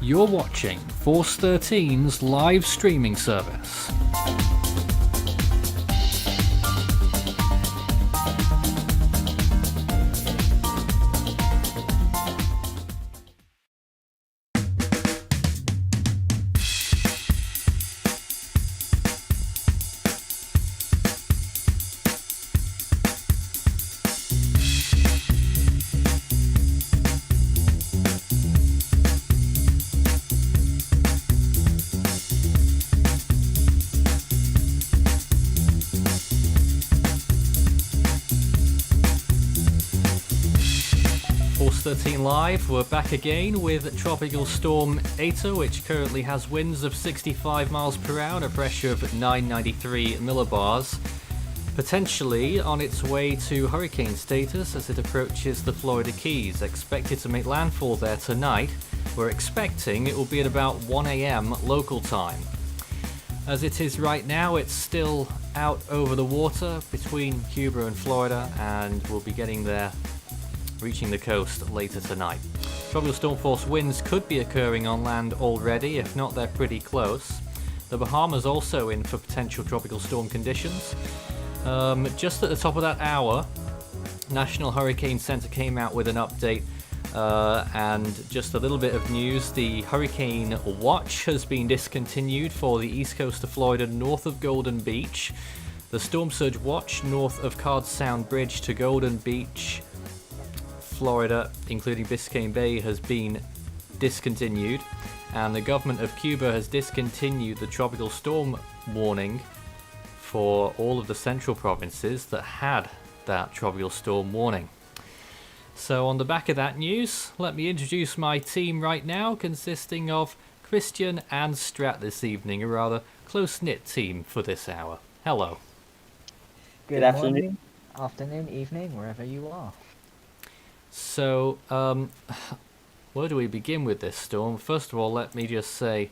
You're watching Force 13's live streaming service. Force 13 Live, we're back again with Tropical Storm Eta, which currently has winds of 65 miles per hour and a pressure of 993 millibars, potentially on its way to hurricane status as it approaches the Florida Keys. Expected to make landfall there tonight. We're expecting it will be at about 1 a.m. local time. As it is right now, it's still out over the water between Cuba and Florida, and we'll be getting there, reaching the coast later tonight. Tropical storm force winds could be occurring on land already, if not they're pretty close. The Bahamas also in for potential tropical storm conditions. Just at the top of that hour, National Hurricane Center came out with an update, and just a little bit of news. The Hurricane Watch has been discontinued for the east coast of Florida north of Golden Beach. The Storm Surge Watch north of Card Sound Bridge to Golden Beach, Florida, including Biscayne Bay, has been discontinued, and the government of Cuba has discontinued the tropical storm warning for all of the central provinces that had that tropical storm warning. So on the back of that news, let me introduce my team right now, consisting of Christian and Strat this evening, a rather close-knit team for this hour. Hello. Good afternoon. Afternoon, evening, wherever you are. So, where do we begin with this storm? First of all, let me just say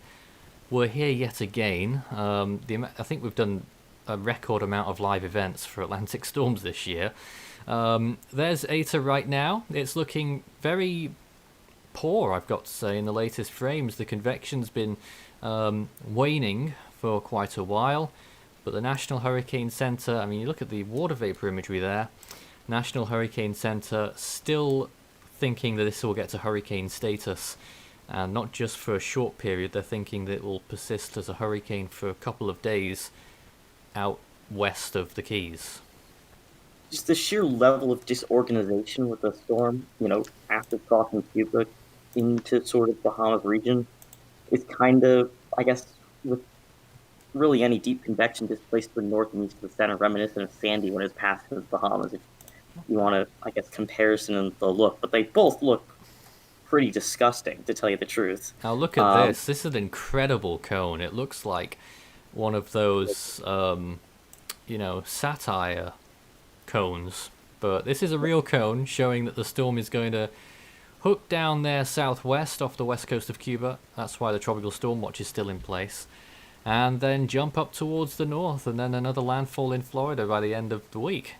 we're here yet again. I think we've done a record amount of live events for Atlantic storms this year. There's Eta right now. It's looking very poor, I've got to say, in the latest frames. The convection's been waning for quite a while, but the National Hurricane Center, I mean, you look at the water vapor imagery there. National Hurricane Center still thinking that this will get to hurricane status, and not just for a short period. They're thinking that it will persist as a hurricane for a couple of days out west of the Keys. Just the sheer level of disorganization with the storm, after crossing Cuba into sort of Bahamas region, is kind of, I guess, with really any deep convection displaced to the north and east of the center, reminiscent of Sandy when it was passed through the Bahamas. If you want to, I guess, comparison in the look, but they both look pretty disgusting, to tell you the truth. Now look at this. This is an incredible cone. It looks like one of those, satire cones. But this is a real cone showing that the storm is going to hook down there southwest off the west coast of Cuba. That's why the Tropical Storm Watch is still in place. And then jump up towards the north, and then another landfall in Florida by the end of the week.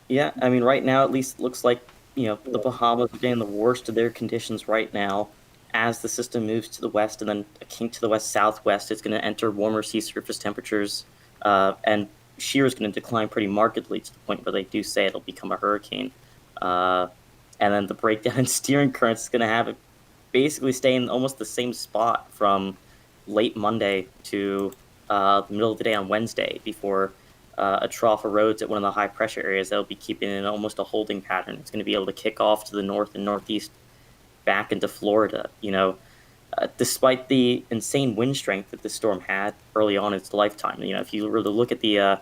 Yeah, I mean, right now at least it looks like, the Bahamas are getting the worst of their conditions right now. As the system moves to the west and then a kink to the west-southwest, it's going to enter warmer sea surface temperatures, and Shear is going to decline pretty markedly to the point where they do say it'll become a hurricane. And then the breakdown in steering currents is going to have it basically stay in almost the same spot from late Monday to the middle of the day on Wednesday before a trough erodes at one of the high pressure areas that'll be keeping it in almost a holding pattern. It's going to be able to kick off to the north and northeast back into Florida. Despite the insane wind strength that this storm had early on in its lifetime, if you were to look at the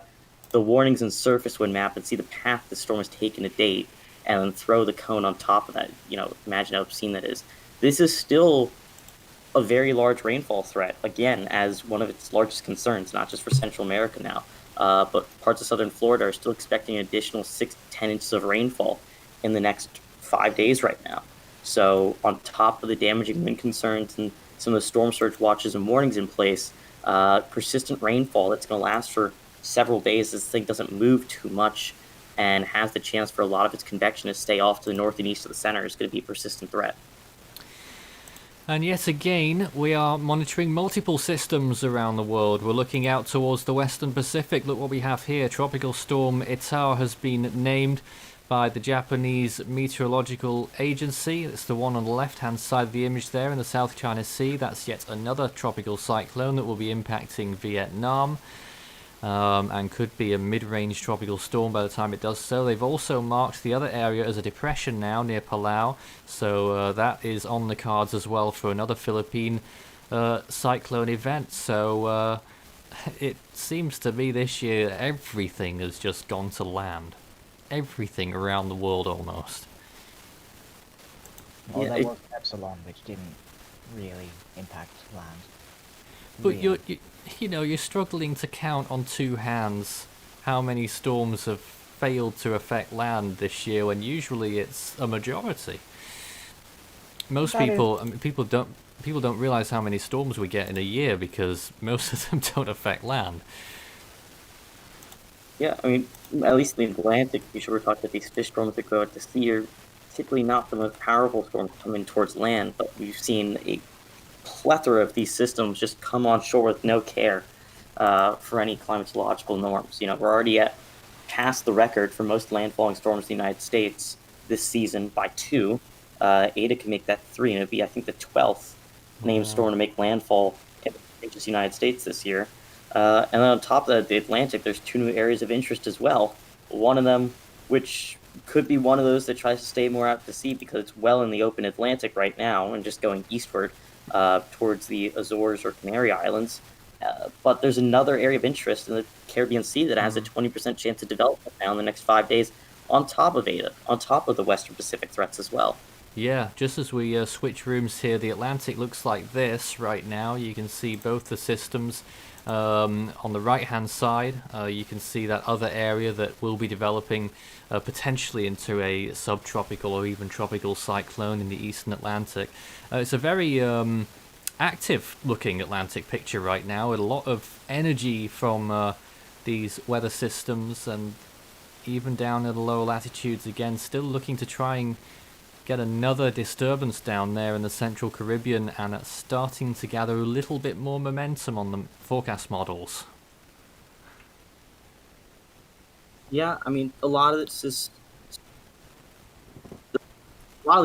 warnings and surface wind map and see the path the storm has taken to date and then throw the cone on top of that, imagine how obscene that is. This is still a very large rainfall threat, again, as one of its largest concerns, not just for Central America now, but parts of southern Florida are still expecting an additional 6 to 10 inches of rainfall in the next 5 days right now. So on top of the damaging wind concerns and some of the storm surge watches and warnings in place, persistent rainfall that's going to last for several days. This thing doesn't move too much and has the chance for a lot of its convection to stay off to the north and east of the center is going to be a persistent threat. And yet again, we are monitoring multiple systems around the world. We're looking out towards the Western Pacific. Look what we have here. Tropical Storm Eta has been named by the Japanese Meteorological Agency. It's the one on the left-hand side of the image there in the South China Sea. That's yet another tropical cyclone that will be impacting Vietnam. And could be a mid-range tropical storm by the time it does so. They've also marked the other area as a depression now near Palau, so that is on the cards as well for another Philippine cyclone event. So it seems to me this year everything has just gone to land. Everything around the world almost. Well, Yeah, there was Epsilon, which didn't really impact land. But Really. you're struggling to count on two hands how many storms have failed to affect land this year, when usually it's a majority. Most That is- people, I mean, people don't realize how many storms we get in a year because most of them don't affect land. Yeah, I mean, at least in the Atlantic, usually we're talking about these fish storms that go out to sea are typically not the most powerful storms coming towards land, but we've seen a plethora of these systems just come on shore with no care for any climatological norms. You know, we're already at past the record for most landfalling storms in the United States this season by 2. Eta can make that 3, and it'd be, I think, the 12th named storm to make landfall in the United States this year. And then on top of that, the Atlantic, there's 2 new areas of interest as well. One of them, which could be one of those that tries to stay more out to sea because it's well in the open Atlantic right now and just going eastward towards the Azores or Canary Islands. But there's another area of interest in the Caribbean Sea that has a 20% chance of development now in the next 5 days, on top of Eta, on top of the Western Pacific threats as well. Yeah, just as we switch rooms here, the Atlantic looks like this right now. You can see both the systems. On the right-hand side, you can see that other area that will be developing potentially into a subtropical or even tropical cyclone in the eastern Atlantic. It's a very active-looking Atlantic picture right now, with a lot of energy from these weather systems, and even down at the lower latitudes again, still looking to try and get another disturbance down there in the central Caribbean, and it's starting to gather a little bit more momentum on the forecast models. Yeah, I mean, a lot of this is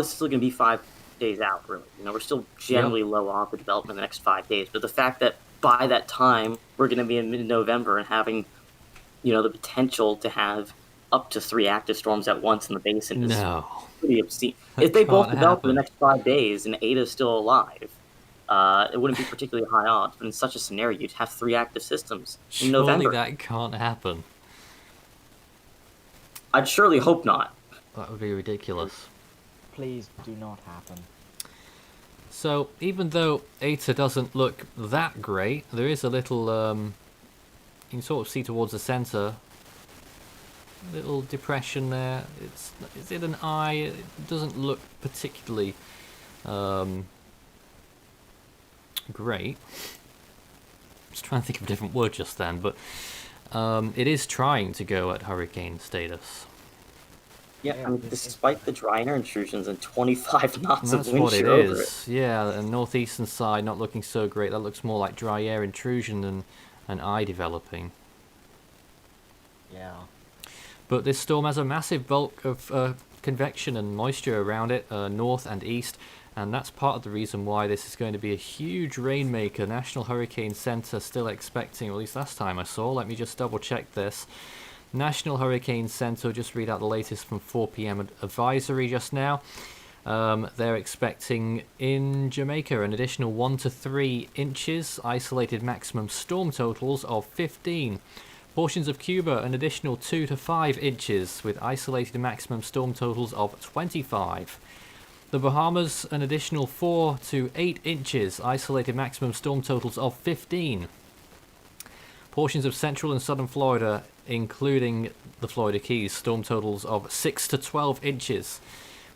still going to be 5 days out, really. You know, we're still generally low off the development in the next 5 days, but the fact that by that time we're going to be in mid-November and having, you know, the potential to have up to 3 active storms at once in the basin is pretty obscene. If they both develop in the next 5 days and Ada's still alive, it wouldn't be particularly high odds. But in such a scenario, you'd have 3 active systems in November. Surely that can't happen. I'd surely hope not. That would be ridiculous. Please do not happen. So, even though Eta doesn't look that great, there is a little, you can sort of see towards the centre, little depression there. Is it an eye? It doesn't look particularly great. Just trying to think of a different word just then, but it is trying to go at hurricane status. Yeah, I mean, despite the dry air intrusions and 25 knots of That's wind what it shear over is. Yeah, the northeastern side not looking so great. That looks more like dry air intrusion than an eye developing. Yeah. But this storm has a massive bulk of convection and moisture around it, north and east, and that's part of the reason why this is going to be a huge rainmaker. National Hurricane Center still expecting, or at least last time I saw, let me just double check this. National Hurricane Center, just read out the latest from 4 p.m. advisory just now. They're expecting in Jamaica an additional 1 to 3 inches, isolated maximum storm totals of 15. Portions of Cuba an additional 2 to 5 inches with isolated maximum storm totals of 25. The Bahamas an additional 4 to 8 inches, isolated maximum storm totals of 15. Portions of central and southern Florida, including the Florida Keys, storm totals of 6 to 12 inches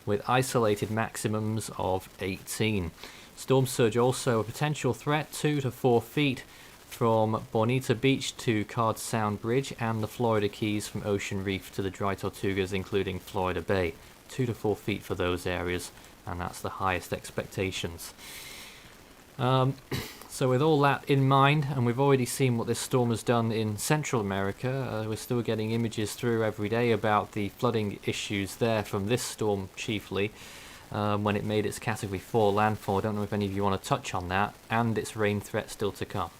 with isolated maximums of 18. Storm surge also a potential threat, 2 to 4 feet from Bonita Beach to Card Sound Bridge, and the Florida Keys from Ocean Reef to the Dry Tortugas, including Florida Bay. 2 to 4 feet for those areas and that's the highest expectations. So with all that in mind, and we've already seen what this storm has done in Central America, we're still getting images through every day about the flooding issues there from this storm chiefly, when it made its Category 4 landfall. I don't know if any of you want to touch on that, and its rain threat still to come.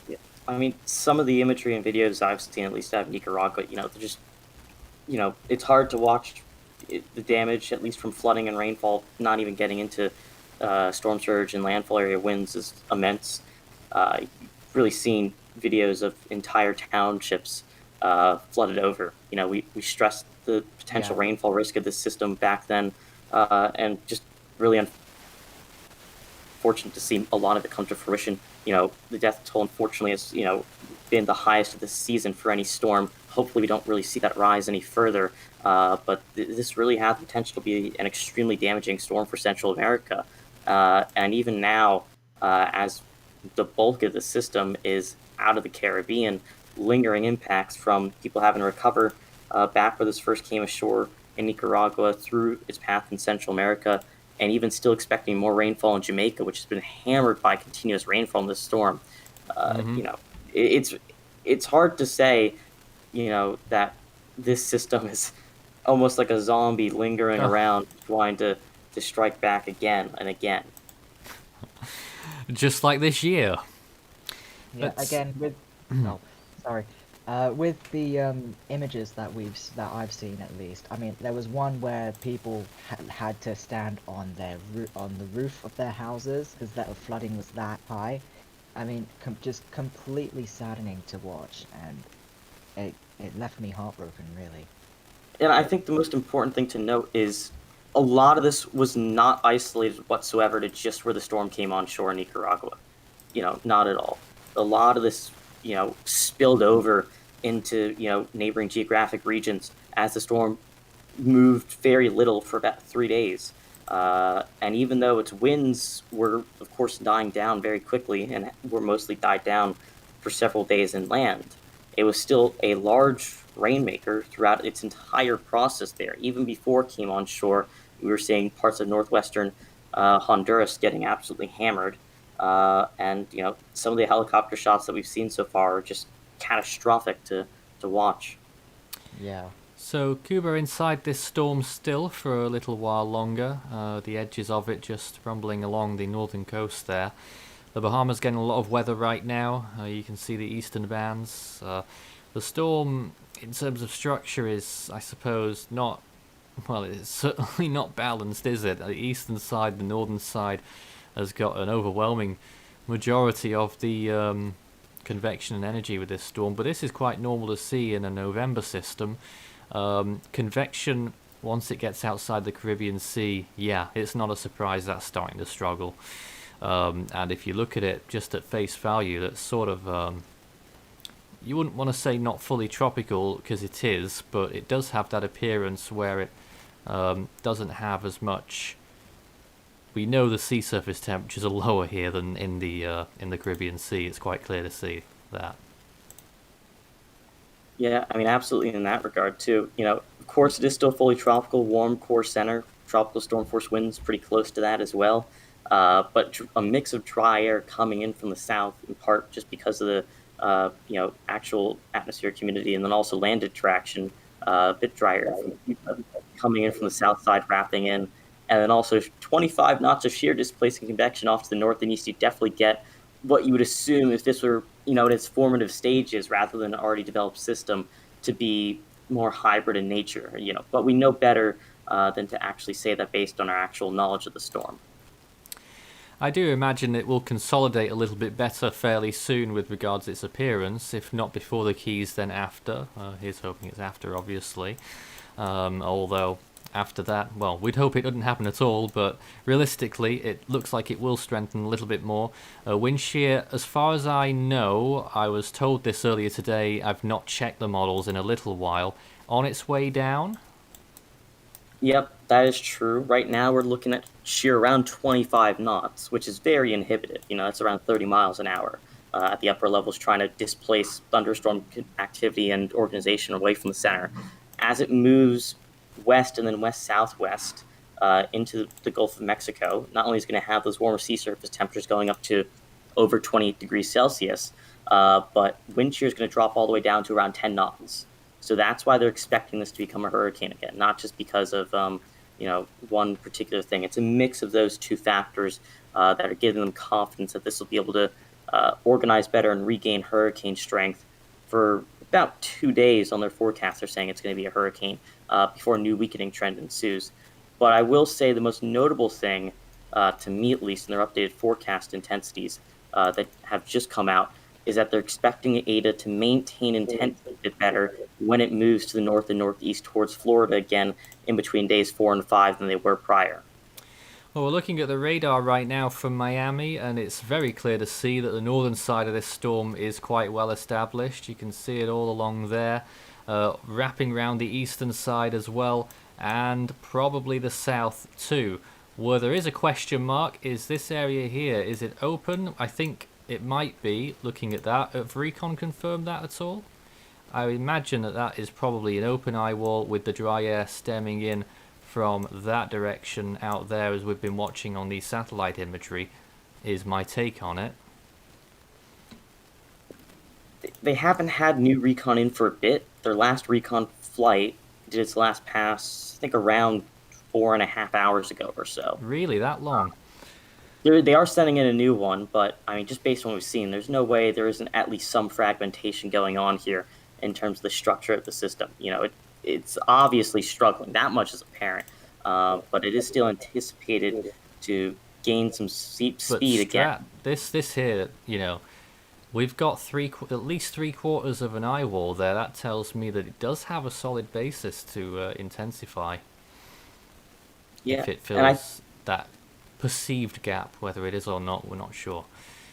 Yeah. I mean, some of the imagery and videos I've seen, at least out of Nicaragua, they're just, it's hard to watch the damage, at least from flooding and rainfall, not even getting into storm surge and landfall area winds is immense. You've really seen videos of entire townships flooded over. We stressed the potential rainfall risk of this system back then, and just really unfortunate to see a lot of it come to fruition. The death toll, unfortunately, has been the highest of this season for any storm. Hopefully, we don't really see that rise any further. But this really has the potential to be an extremely damaging storm for Central America. And even now, as the bulk of the system is out of the Caribbean, lingering impacts from people having to recover back where this first came ashore in Nicaragua through its path in Central America, and even still expecting more rainfall in Jamaica, which has been hammered by continuous rainfall in this storm. It's hard to say, that this system is almost like a zombie lingering around, trying to strike back again and again. Just like this year. Yeah, again with with the images that I've seen, at least. I mean, there was one where people had to stand on the roof of their houses because the flooding was that high. I mean, just completely saddening to watch, and it left me heartbroken, really. And I think the most important thing to note is a lot of this was not isolated whatsoever to just where the storm came on shore in Nicaragua. Not at all. A lot of this, spilled over into, neighboring geographic regions as the storm moved very little for about 3 days. And even though its winds were, of course, dying down very quickly and were mostly died down for several days inland, it was still a large rainmaker throughout its entire process there. Even before it came on shore, we were seeing parts of northwestern Honduras getting absolutely hammered. And, some of the helicopter shots that we've seen so far are just catastrophic to watch. Yeah. So Cuba inside this storm still for a little while longer. The edges of it just rumbling along the northern coast there. The Bahamas getting a lot of weather right now. You can see the eastern bands. The storm, in terms of structure, is, I suppose, not... Well, it's certainly not balanced, is it? The eastern side, the northern side, has got an overwhelming majority of the convection and energy with this storm. But this is quite normal to see in a November system. Convection, once it gets outside the Caribbean Sea, it's not a surprise that's starting to struggle. And if you look at it just at face value, that's sort of... you wouldn't want to say not fully tropical, because it is, but it does have that appearance where it doesn't have as much... We know the sea surface temperatures are lower here than in the Caribbean Sea. It's quite clear to see that. Yeah, I mean, absolutely in that regard, too. Of course, it is still fully tropical, warm core center, tropical storm force winds pretty close to that as well. But a mix of dry air coming in from the south, in part just because of the actual atmospheric humidity, and then also landed traction, a bit drier coming in from the south side, wrapping in, and then also 25 knots of shear displacing convection off to the north and east. You definitely get what you would assume if this were, in its formative stages rather than an already developed system, to be more hybrid in nature. But we know better than to actually say that based on our actual knowledge of the storm. I do imagine it will consolidate a little bit better fairly soon with regards to its appearance, if not before the Keys, then after. Here's hoping it's after, obviously. Although, after that, well, we'd hope it doesn't happen at all, but realistically, it looks like it will strengthen a little bit more. Wind shear, as far as I know, I was told this earlier today, I've not checked the models in a little while, on its way down? Yep, that is true. Right now, we're looking at shear around 25 knots, which is very inhibitive. That's around 30 miles an hour at the upper levels, trying to displace thunderstorm activity and organization away from the center. As it moves west and then west-southwest into the Gulf of Mexico. Not only is it going to have those warmer sea surface temperatures going up to over 28 degrees Celsius, but wind shear is going to drop all the way down to around 10 knots. So that's why they're expecting this to become a hurricane again, not just because of one particular thing. It's a mix of those two factors that are giving them confidence that this will be able to organize better and regain hurricane strength for about 2 days on their forecast. They're saying it's going to be a hurricane before a new weakening trend ensues. But I will say the most notable thing, to me at least, in their updated forecast intensities that have just come out, is that they're expecting Eta to maintain intensity a bit better when it moves to the north and northeast towards Florida again in between days 4 and 5 than they were prior. Well, we're looking at the radar right now from Miami, and it's very clear to see that the northern side of this storm is quite well established. You can see it all along there, wrapping around the eastern side as well, and probably the south too. Where there is a question mark is this area here. Is it open? I think it might be, looking at that. Have Recon confirmed that at all? I imagine that that is probably an open eye wall with the dry air stemming in from that direction out there, as we've been watching on the satellite imagery, is my take on it. They haven't had new recon in for a bit. Their last recon flight did its last pass, I think, around 4.5 hours ago or so. Really, that long? They are sending in a new one, but I mean, just based on what we've seen, there's no way there isn't at least some fragmentation going on here in terms of the structure of the system. It's obviously struggling. That much is apparent, but it is still anticipated to gain some speed again. This here, we've got at least 3/4 of an eye wall there. That tells me that it does have a solid basis to intensify. Yeah, if it fills that perceived gap, whether it is or not, we're not sure.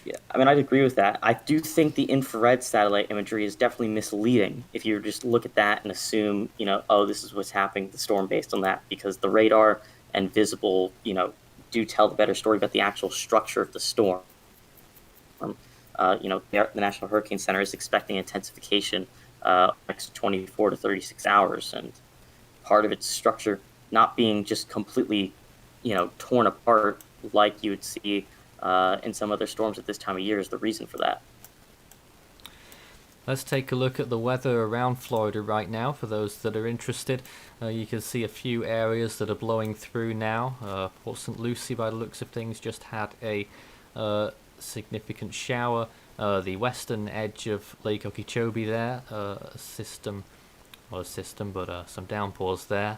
Yeah, I mean, I'd agree with that. I do think the infrared satellite imagery is definitely misleading if you just look at that and assume, oh, this is what's happening to the storm based on that, because the radar and visible, do tell the better story about the actual structure of the storm. The National Hurricane Center is expecting intensification next 24 to 36 hours, and part of its structure not being just completely, torn apart like you would see in some other storms at this time of year is the reason for that. Let's take a look at the weather around Florida right now for those that are interested. You can see a few areas that are blowing through now. Port St. Lucie, by the looks of things, just had a significant shower. The western edge of Lake Okeechobee there, some downpours there.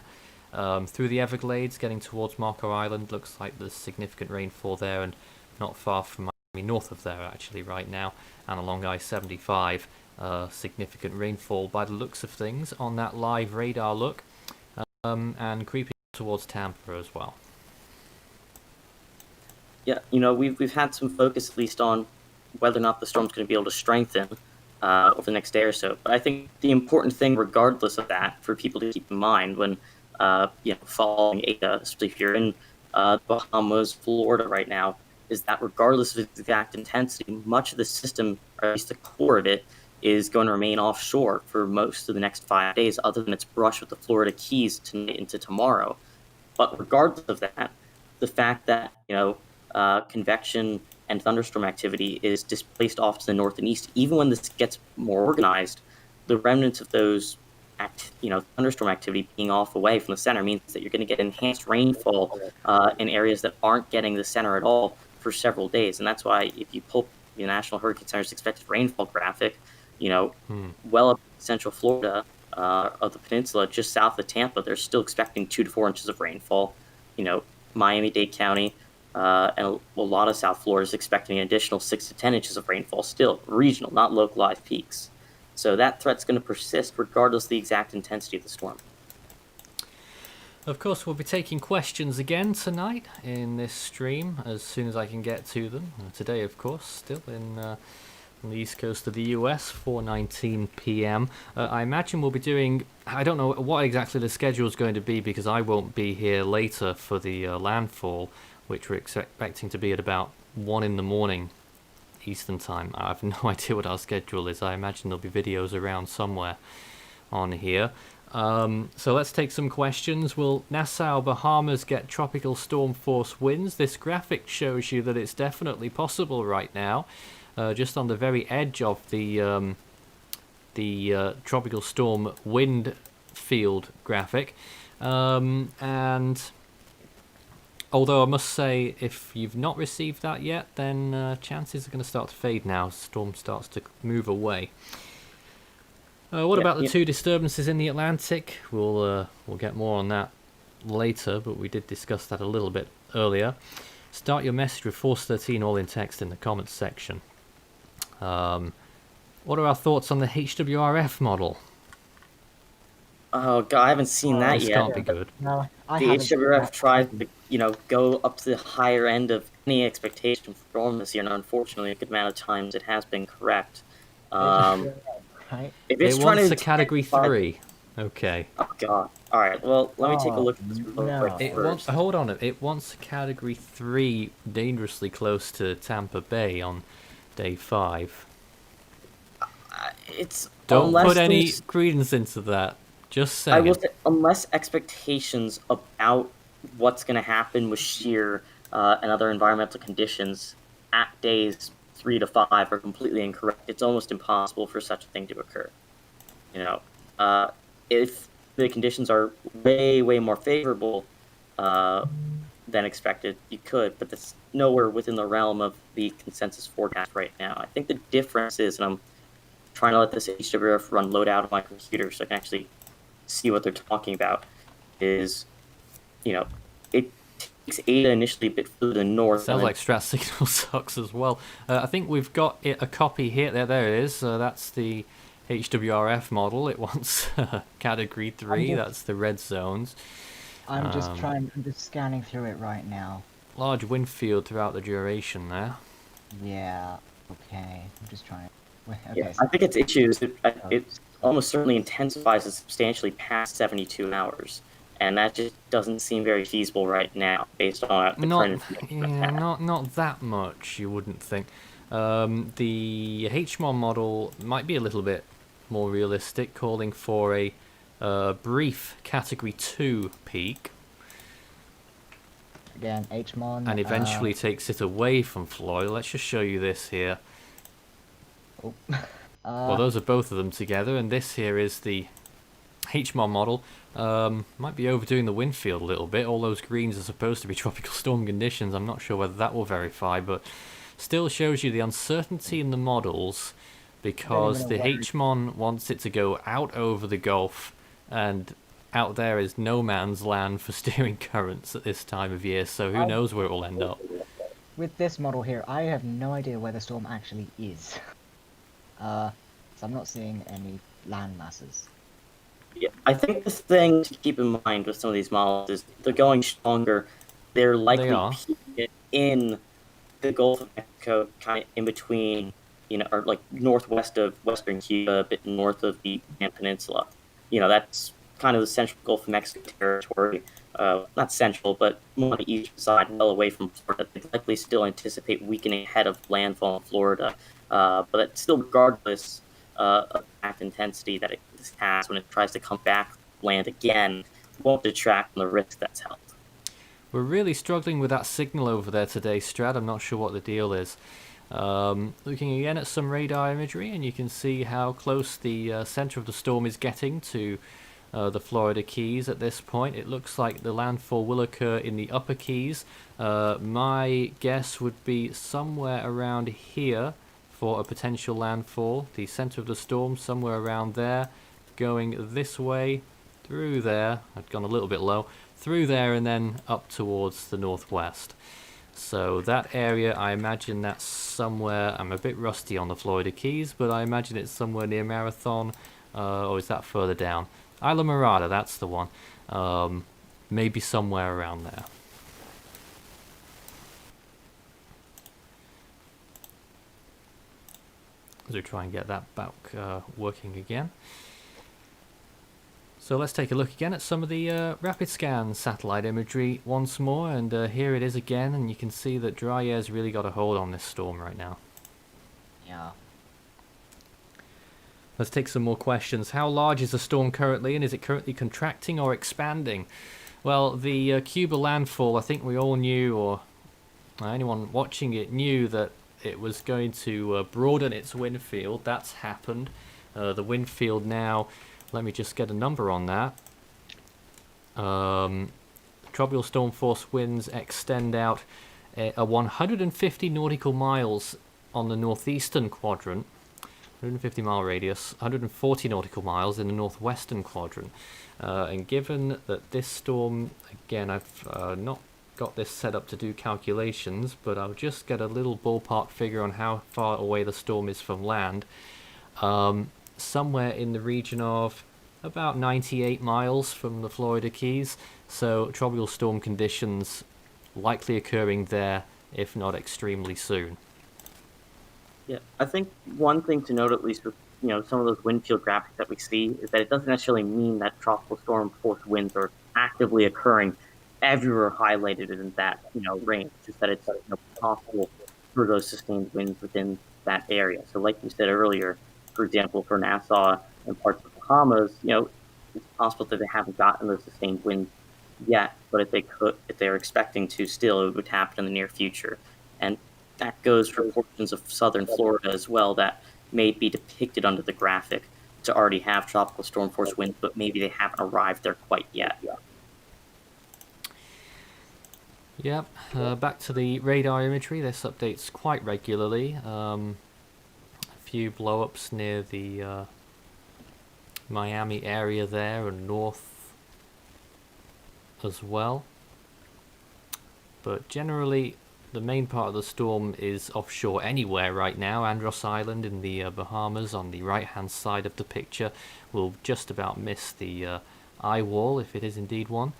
Through the Everglades, getting towards Marco Island, looks like there's significant rainfall there, and not far from Miami, north of there actually right now, and along I-75, significant rainfall by the looks of things on that live radar look, and creeping towards Tampa as well. Yeah, we've had some focus at least on whether or not the storm's going to be able to strengthen over the next day or so. But I think the important thing, regardless of that, for people to keep in mind when following Eta, especially if you're in Bahamas, Florida right now, is that regardless of its exact intensity, much of the system, or at least the core of it, is going to remain offshore for most of the next 5 days, other than its brush with the Florida Keys tonight into tomorrow. But regardless of that, the fact that convection and thunderstorm activity is displaced off to the north and east, even when this gets more organized, the remnants of those thunderstorm activity being off away from the center means that you're going to get enhanced rainfall in areas that aren't getting the center at all for several days. And that's why if you pull the National Hurricane Center's expected rainfall graphic, well up central Florida of the peninsula, just south of Tampa, they're still expecting 2 to 4 inches of rainfall. Miami-Dade County and a lot of South Florida is expecting an additional 6 to 10 inches of rainfall, still regional, not localized peaks. So that threat's going to persist regardless of the exact intensity of the storm. Of course, we'll be taking questions again tonight in this stream as soon as I can get to them. Today, of course, still on the east coast of the US, 4:19 p.m. I imagine we'll be doing, I don't know what exactly the schedule is going to be, because I won't be here later for the landfall, which we're expecting to be at about 1 in the morning Eastern time. I have no idea what our schedule is. I imagine there'll be videos around somewhere on here. So let's take some questions. Will Nassau, Bahamas get tropical storm force winds? This graphic shows you that it's definitely possible right now, just on the very edge of the tropical storm wind field graphic. And although I must say, if you've not received that yet, then chances are going to start to fade now as the storm starts to move away. What about the two disturbances in the Atlantic? We'll get more on that later, but we did discuss that a little bit earlier. Start your message with Force 13 all in text in the comments section. What are our thoughts on the HWRF model? Oh god, I haven't seen that This yet. can't be good. No, I The haven't seen HWRF that. tries to, go up to the higher end of any expectation for storm this year, and unfortunately, a good amount of times it has been correct. Right? If it's It trying wants to a category intensify- 3. Okay. Oh god. All right. Well, let me take a Oh, look at this real no. quick It first. wants, hold on, it wants a category 3 dangerously close to Tampa Bay on day 5. It's Don't unless put any these- credence into that. Just I will saying. say, unless expectations about what's going to happen with shear and other environmental conditions at days 3 to 5 are completely incorrect, it's almost impossible for such a thing to occur. If the conditions are way, way more favorable than expected, you could, but that's nowhere within the realm of the consensus forecast right now. I think the difference is, and I'm trying to let this HWF run load out of my computer so I can actually see what they're talking about, is, it takes Eta initially a bit further to the north. Sounds like Strat Signal sucks as well. I think we've got a copy here. There it is. That's the HWRF model. It wants category 3. That's the red zones. I'm just I'm just scanning through it right now. Large wind field throughout the duration there. Yeah. Okay. I'm just trying. Okay. Yeah, So I think its issues, it almost certainly intensifies it substantially past 72 hours. And that just doesn't seem very feasible right now, based on the current information. Yeah, not that much, you wouldn't think. The HMON model might be a little bit more realistic, calling for a brief Category 2 peak, again, HMON. and eventually takes it away from Florida. Let's just show you this here. Oh. Well, those are both of them together, and this here is the HMON model. Might be overdoing the wind field a little bit. All those greens are supposed to be tropical storm conditions. I'm not sure whether that will verify, but still shows you the uncertainty in the models, because the HMON wants it to go out over the Gulf, and out there is no man's land for steering currents at this time of year, so who knows where it will end up. With this model here, I have no idea where the storm actually is. So I'm not seeing any land masses. Yeah, I think the thing to keep in mind with some of these models is they're going stronger. They're likely peaking in the Gulf of Mexico, kind of in between, or like northwest of western Cuba, a bit north of the Yucatan Peninsula. That's kind of the central Gulf of Mexico territory. Not central, but more on the eastern side, well away from Florida. They likely still anticipate weakening ahead of landfall in Florida. But still, regardless of act intensity that it has when it tries to come back land again, won't detract from the risk that's held. We're really struggling with that signal over there today, Strad. I'm not sure what the deal is. Looking again at some radar imagery, and you can see how close the center of the storm is getting to the Florida Keys at this point. It looks like the landfall will occur in the upper Keys. My guess would be somewhere around here for a potential landfall. The center of the storm somewhere around there, going this way through there. I'd gone a little bit low, through there, and then up towards the northwest. So that area, I imagine that's somewhere, I'm a bit rusty on the Florida Keys, but I imagine it's somewhere near Marathon, or is that further down? Isla Mirada, that's the one. Maybe somewhere around there. So try and get that back working again. So let's take a look again at some of the rapid scan satellite imagery once more, and here it is again, and you can see that dry air's really got a hold on this storm right now. Yeah. Let's take some more questions. How large is the storm currently, and is it currently contracting or expanding? Well, the Cuba landfall, I think we all knew, or anyone watching it knew, that it was going to broaden its wind field. That's happened. The wind field now, let me just get a number on that. Tropical storm force winds extend out a 150 nautical miles on the northeastern quadrant, 150 mile radius, 140 nautical miles in the northwestern quadrant. And given that this storm, again, I've not got this set up to do calculations, but I'll just get a little ballpark figure on how far away the storm is from land. Somewhere in the region of about 98 miles from the Florida Keys. So tropical storm conditions likely occurring there, if not extremely soon. Yeah, I think one thing to note, at least with some of those wind field graphics that we see, is that it doesn't necessarily mean that tropical storm force winds are actively occurring everywhere highlighted in that range. Just that it's possible for those sustained winds within that area. So, like you said earlier, for example, for Nassau and parts of the Bahamas, it's possible that they haven't gotten those sustained winds yet, but if they're expecting to, still it would happen in the near future. And that goes for portions of southern Florida as well that may be depicted under the graphic to already have tropical storm force winds, but maybe they haven't arrived there quite yet. Yep, back to the radar imagery. This updates quite regularly. A few blow-ups near the Miami area there and north as well. But generally, the main part of the storm is offshore anywhere right now. Andros Island in the Bahamas on the right-hand side of the picture will just about miss the eye wall, if it is indeed one.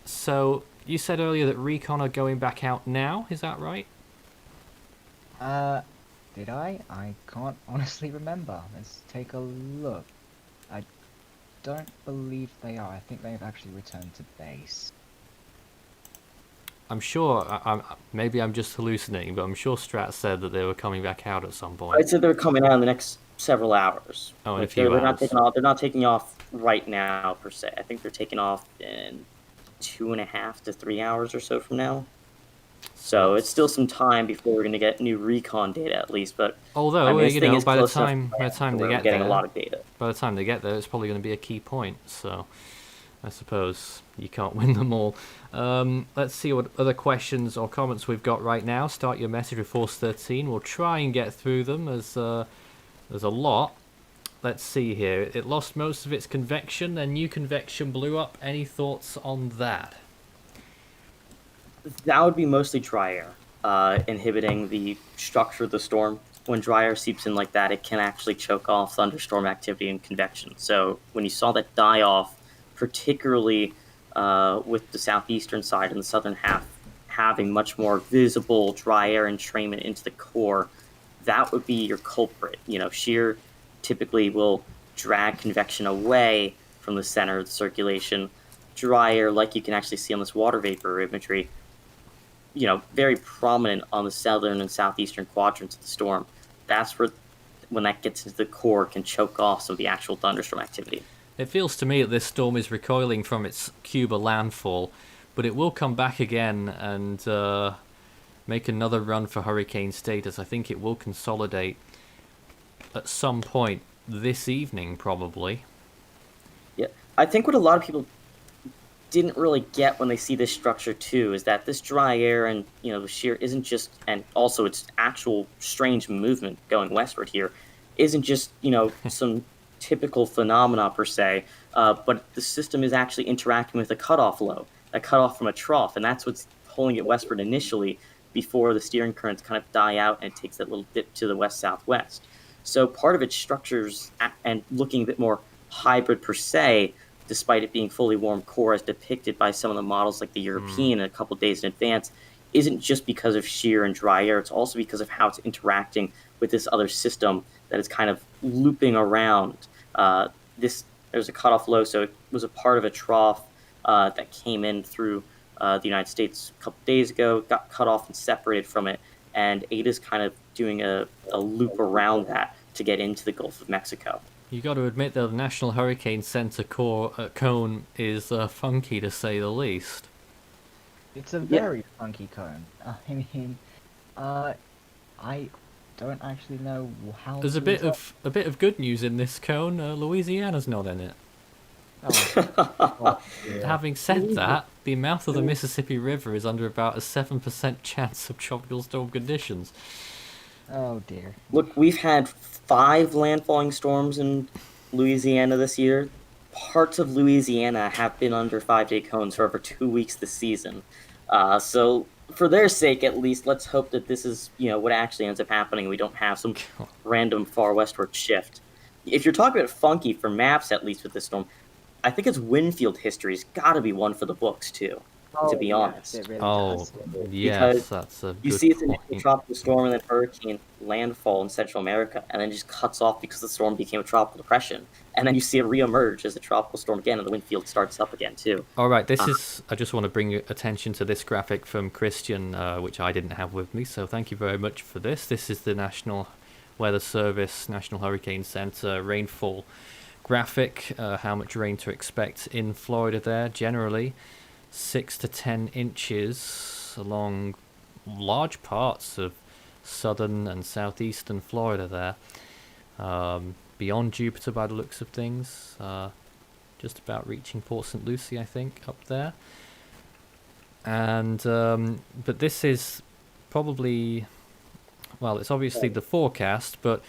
So, you said earlier that recon are going back out now, is that right? Did I? I can't honestly remember. Let's take a look. I don't believe they are. I think they've actually returned to base. I'm sure, maybe I'm just hallucinating, but I'm sure Strat said that they were coming back out at some I point. said they're coming out in the next several hours. Oh, in a few they're not hours. taking off. They're not taking off right now per se. I think they're taking off in 2.5 to 3 hours or so from now. So it's still some time before we're going to get new recon data, at least. But although, I mean, this thing is by the close enough time to they where we're get getting there, a lot of data. by the time they get there, it's probably going to be a key point. So, I suppose you can't win them all. Let's see what other questions or comments we've got right now. Start your message with Force 13. We'll try and get through them, as there's a lot. Let's see here. It lost most of its convection, then new convection blew up. Any thoughts on that? That would be mostly dry air, inhibiting the structure of the storm. When dry air seeps in like that, it can actually choke off thunderstorm activity and convection. So when you saw that die off, particularly with the southeastern side and the southern half having much more visible dry air entrainment into the core, that would be your culprit. Shear typically will drag convection away from the center of the circulation. Dry air, like you can actually see on this water vapor imagery, very prominent on the southern and southeastern quadrants of the storm. That's where, when that gets into the core, can choke off some of the actual thunderstorm activity. It feels to me that this storm is recoiling from its Cuba landfall, but it will come back again and make another run for hurricane status. I think it will consolidate at some point this evening, probably. Yeah, I think what a lot of people didn't really get when they see this structure too is that this dry air and the shear isn't just, and also its actual strange movement going westward here isn't just some typical phenomena per se, but the system is actually interacting with a cutoff low, a cutoff from a trough, and that's what's pulling it westward initially before the steering currents kind of die out and it takes that little dip to the west-southwest. So part of its structures and looking a bit more hybrid per se, despite it being fully warm core as depicted by some of the models like the European a couple days in advance, isn't just because of shear and dry air. It's also because of how it's interacting with this other system that is kind of looping around. There's a cutoff low, so it was a part of a trough that came in through the United States a couple days ago, got cut off and separated from it, and Eta's kind of doing a loop around that to get into the Gulf of Mexico. You got to admit that the National Hurricane Center cone is funky to say the least. It's a Yeah. very funky cone. I mean, I don't actually know how. There's a to bit interpret- of good news in this cone. Louisiana's not in it. Oh, yeah. Having said that, the mouth of the Mississippi River is under about a 7% chance of tropical storm conditions. Oh dear. Look, we've had 5 landfalling storms in Louisiana this year. Parts of Louisiana have been under 5-day cones for over 2 weeks this season. So, for their sake, at least, let's hope that this is, what actually ends up happening. We don't have some random far westward shift. If you're talking about funky for maps, at least with this storm, I think its wind field history's got to be one for the books too. To be yes, honest. it really Oh, does. yes, Because that's a You good see its initial point. tropical storm and then hurricane landfall in Central America, and then just cuts off because the storm became a tropical depression. And then you see it reemerge as a tropical storm again, and the wind field starts up again too. All right, I just want to bring your attention to this graphic from Christian, which I didn't have with me, so thank you very much for this. This is the National Weather Service, National Hurricane Center rainfall graphic, how much rain to expect in Florida there, generally 6 to 10 inches along large parts of southern and southeastern Florida there. Beyond Jupiter by the looks of things, just about reaching Port St. Lucie, I think, up there. And but this is probably, well, it's obviously the forecast, but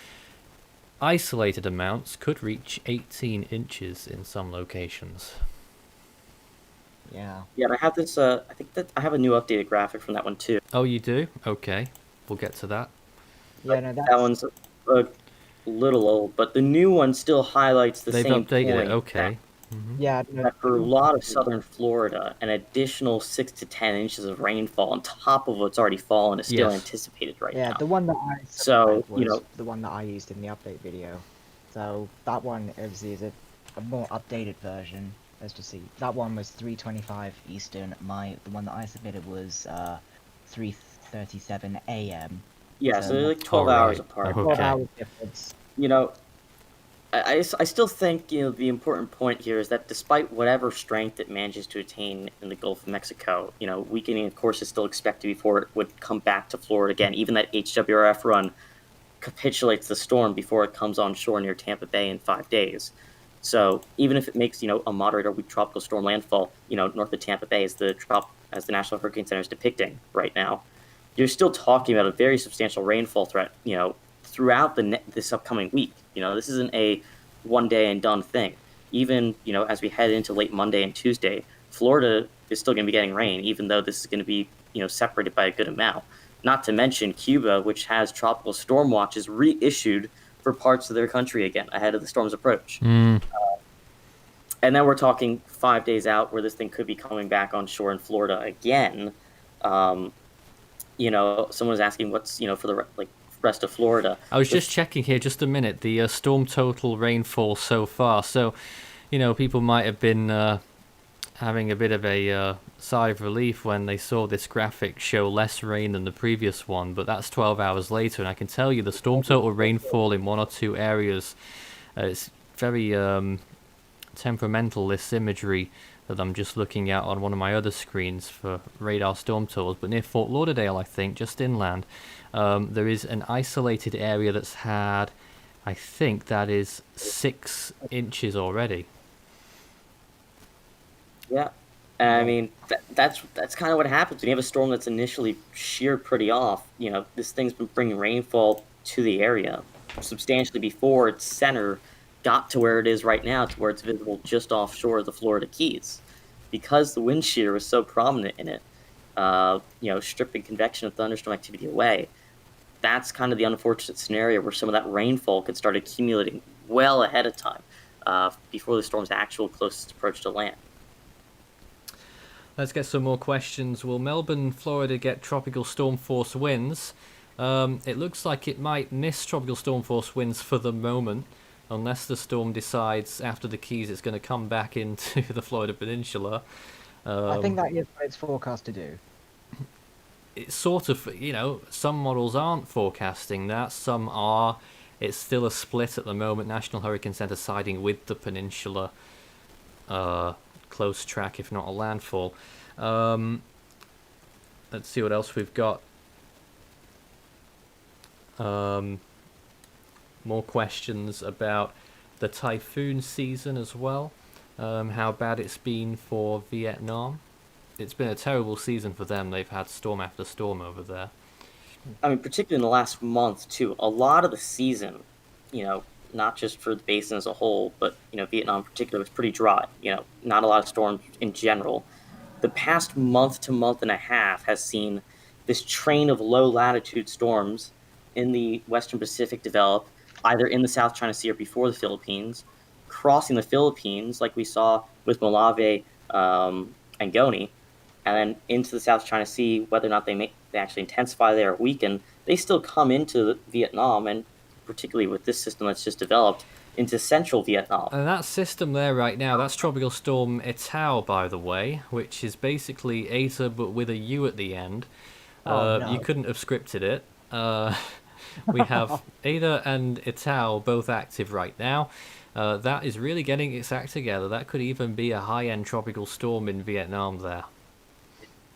isolated amounts could reach 18 inches in some locations. Yeah. Yeah, and I have this. I think that I have a new updated graphic from that one too. Oh, you do? Okay, we'll get to that. Yeah. No, That one's a little old, but the new one still highlights the They've same updated point. it. Okay. Yeah. No, That for a lot of southern Florida, an additional 6 to 10 inches of rainfall on top of what's already fallen is still Yes. anticipated right yeah. now. The one that I So, supplied was the one that I used in the update video. So that one obviously is a more updated version. Let's just see. That one was 3:25 Eastern. The one that I submitted was 3:37 a.m. Yeah, so they're like 12 Alright. hours apart. Okay. 12 hours difference. You know, I still think, the important point here is that despite whatever strength it manages to attain in the Gulf of Mexico, weakening, of course, is still expected before it would come back to Florida again. Even that HWRF run capitulates the storm before it comes on shore near Tampa Bay in 5 days. So even if it makes, a moderate or weak tropical storm landfall, north of Tampa Bay as the National Hurricane Center is depicting right now, you're still talking about a very substantial rainfall threat, throughout this upcoming week. This isn't a one day and done thing. Even, as we head into late Monday and Tuesday, Florida is still going to be getting rain, even though this is going to be, separated by a good amount. Not to mention Cuba, which has tropical storm watches reissued for parts of their country again ahead of the storm's approach. And then we're talking 5 days out where this thing could be coming back on shore in Florida again. Someone was asking what's, for the rest of Florida. I was just checking here, just a minute, the storm total rainfall so far. So, people might have been having a bit of a sigh of relief when they saw this graphic show less rain than the previous one, but that's 12 hours later, and I can tell you the storm total rainfall in one or two areas, it's very temperamental, this imagery that I'm just looking at on one of my other screens for radar storm totals, but near Fort Lauderdale, I think, just inland, there is an isolated area that's had, I think that is 6 inches already. Yeah, I mean that's kind of what happens when you have a storm that's initially sheared pretty off. This thing's been bringing rainfall to the area substantially before its center got to where it is right now, to where it's visible just offshore of the Florida Keys, because the wind shear was so prominent in it. Stripping convection and thunderstorm activity away. That's kind of the unfortunate scenario where some of that rainfall could start accumulating well ahead of time, before the storm's actual closest approach to land. Let's get some more questions. Will Melbourne, Florida get tropical storm force winds? It looks like it might miss tropical storm force winds for the moment, unless the storm decides after the Keys it's going to come back into the Florida Peninsula. I think that is what it's forecast to do. It's sort of, some models aren't forecasting that, some are. it's still a split at the moment. National Hurricane Center siding with the peninsula. Close track, if not a landfall. Let's see what else we've got. More questions about the typhoon season as well. How bad it's been for Vietnam. It's been a terrible season for them. They've had storm after storm over there. I mean, particularly in the last month, too, a lot of the season, not just for the basin as a whole, but, Vietnam in particular was pretty dry. Not a lot of storms in general. The past month to month and a half has seen this train of low-latitude storms in the Western Pacific develop, either in the South China Sea or before the Philippines, crossing the Philippines, like we saw with Malave and Goni, and then into the South China Sea. Whether or not they actually intensify there or weaken, they still come into Vietnam, and particularly with this system that's just developed, into central Vietnam. And that system there right now, that's Tropical Storm Eta, by the way, which is basically Eta but with a U at the end. No. You couldn't have scripted it. We have Eta and Eta both active right now. That is really getting its act together. That could even be a high-end tropical storm in Vietnam there.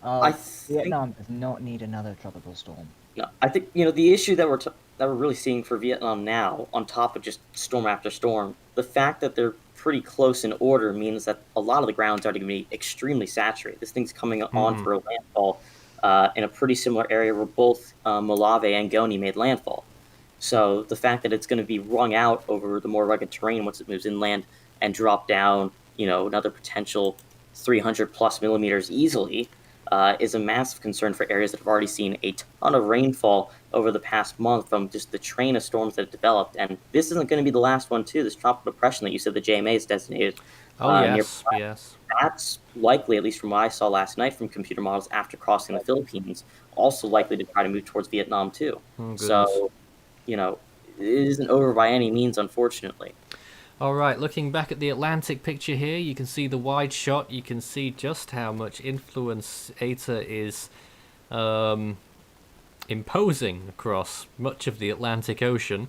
Vietnam does not need another tropical storm. No, I think the issue that we're really seeing for Vietnam now, on top of just storm after storm, the fact that they're pretty close in order means that a lot of the ground's already going to be extremely saturated. This thing's coming on for a landfall in a pretty similar area where both Malave and Goni made landfall. So the fact that it's going to be wrung out over the more rugged terrain once it moves inland and drop down, another potential 300 plus millimeters easily, is a massive concern for areas that have already seen a ton of rainfall over the past month from just the train of storms that have developed. And this isn't going to be the last one, too. This tropical depression that you said the JMA is designated. Yes. That's likely, at least from what I saw last night from computer models after crossing the Philippines, also likely to try to move towards Vietnam, too. So, it isn't over by any means, unfortunately. All right, looking back at the Atlantic picture here, you can see the wide shot. You can see just how much influence Eta is imposing across much of the Atlantic Ocean.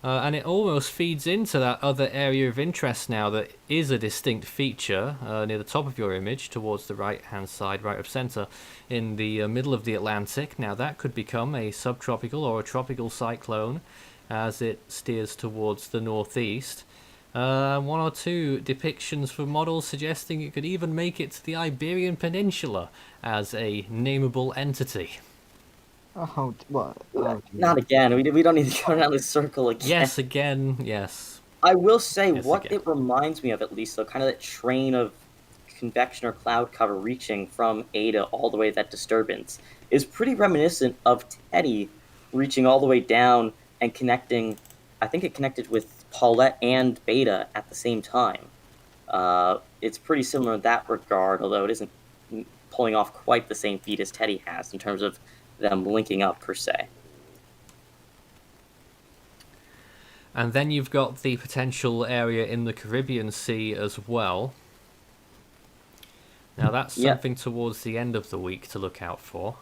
And it almost feeds into that other area of interest now that is a distinct feature near the top of your image, towards the right-hand side, right of center, in the middle of the Atlantic. Now that could become a subtropical or a tropical cyclone as it steers towards the northeast. One or two depictions for models suggesting it could even make it to the Iberian Peninsula as a nameable entity. Oh, what? Oh, Not again. We don't need to go around this circle again. Yes, again, yes. I will say Yes, what again. it reminds me of, at least, though, kind of that train of convection or cloud cover reaching from Eta all the way to that disturbance, is pretty reminiscent of Teddy reaching all the way down and connecting. I think it connected with Paulette and Beta at the same time. It's pretty similar in that regard, although it isn't pulling off quite the same feat as Teddy has in terms of them linking up, per se. And then you've got the potential area in the Caribbean Sea as well. Now that's something towards the end of the week to look out for.